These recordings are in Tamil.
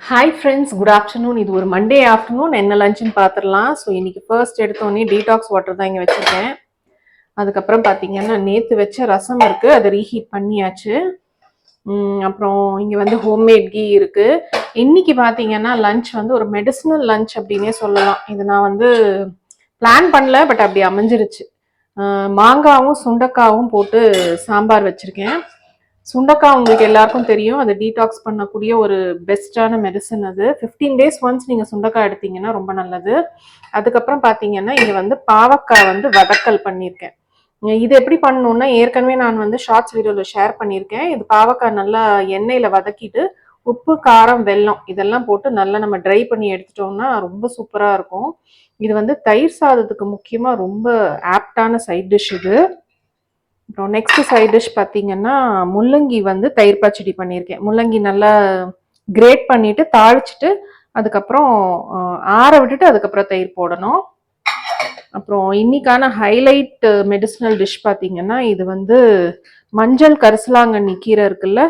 Hi friends, good afternoon. இது ஒரு மண்டே ஆஃப்டர்நூன். என்ன லஞ்சுன்னு பார்த்துடலாம். ஸோ இன்னைக்கு ஃபர்ஸ்ட் எடுத்தோடனே டீடாக்ஸ் வாட்டர் தான் இங்கே வச்சுருக்கேன். அதுக்கப்புறம் பார்த்தீங்கன்னா நேற்று வச்ச ரசம் இருக்குது, அதை ரீஹீட் பண்ணியாச்சு. அப்புறம் இங்கே வந்து ஹோம்மேட் கீ இருக்குது. இன்னைக்கு பார்த்தீங்கன்னா லஞ்ச் வந்து ஒரு மெடிசினல் லஞ்ச் அப்படின்னே சொல்லலாம். இது நான் வந்து பிளான் பண்ணல, பட் அப்படி அமைஞ்சிருச்சு. மாங்காவும் சுண்டக்காவும் போட்டு சாம்பார் வச்சுருக்கேன். சுண்டக்காய் உங்களுக்கு எல்லாருக்கும் தெரியும், அது டீடாக்ஸ் பண்ணக்கூடிய ஒரு பெஸ்டான மெடிசன். அது 15 டேஸ் ஒன்ஸ் நீங்கள் சுண்டக்காய் எடுத்தீங்கன்னா ரொம்ப நல்லது. அதுக்கப்புறம் பார்த்தீங்கன்னா இங்கே வந்து பாவக்காய் வந்து வதக்கல் பண்ணியிருக்கேன். இது எப்படி பண்ணணும்னா, ஏற்கனவே நான் வந்து ஷார்ட்ஸ் வீடியோவில் ஷேர் பண்ணியிருக்கேன். இது பாவக்காய் நல்லா எண்ணெயில் வதக்கிட்டு உப்பு, காரம், வெல்லம் இதெல்லாம் போட்டு நல்லா நம்ம ட்ரை பண்ணி எடுத்துட்டோம்னா ரொம்ப சூப்பராக இருக்கும். இது வந்து தயிர் சாதத்துக்கு முக்கியமாக ரொம்ப ஆப்டான சைட் டிஷ் இது. அப்புறம் நெக்ஸ்ட் சைட் டிஷ் பார்த்தீங்கன்னா முள்ளங்கி வந்து தயிர் பச்சடி பண்ணியிருக்கேன். முள்ளங்கி நல்லா கிரேட் பண்ணிட்டு தாளிச்சிட்டு அதுக்கப்புறம் ஆற விட்டுட்டு அதுக்கப்புறம் தயிர் போடணும். அப்புறம் இன்னைக்கான ஹைலைட் மெடிசினல் டிஷ் பார்த்தீங்கன்னா இது வந்து மஞ்சள் கரிசலாங்கண்ணி கீரை இருக்குல்ல,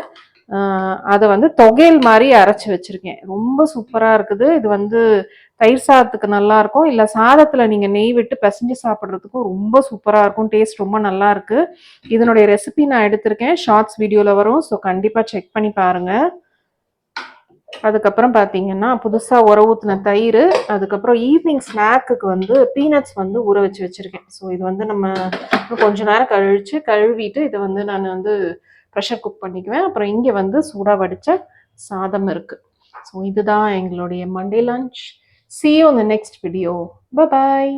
அதை வந்து தொகையல் மாதிரி அரைச்சி வச்சிருக்கேன். ரொம்ப சூப்பராக இருக்குது. இது வந்து தயிர் சாதத்துக்கு நல்லா இருக்கும், இல்லை சாதத்தில் நீங்கள் நெய் விட்டு பிசைஞ்சு சாப்பிட்றதுக்கும் ரொம்ப சூப்பராக இருக்கும். டேஸ்ட் ரொம்ப நல்லா இருக்கு. இதனுடைய ரெசிபி நான் எடுத்திருக்கேன், ஷார்ட்ஸ் வீடியோவில் வரும். ஸோ கண்டிப்பாக செக் பண்ணி பாருங்க. அதுக்கப்புறம் பார்த்தீங்கன்னா புதுசாக உர ஊற்றின தயிர். அதுக்கப்புறம் ஈவினிங் ஸ்நாக்குக்கு வந்து பீனட்ஸ் வந்து ஊற வச்சு வச்சுருக்கேன். ஸோ இது வந்து நம்ம கொஞ்ச நேரம் கழுவிட்டு இதை வந்து நான் வந்து ப்ரெஷர் குக் பண்ணிக்குவேன். அப்புறம் இங்கே வந்து சூடாக வடித்த சாதம் இருக்குது. ஸோ இதுதான் எங்களுடைய Monday lunch. See you in the next video. Bye bye.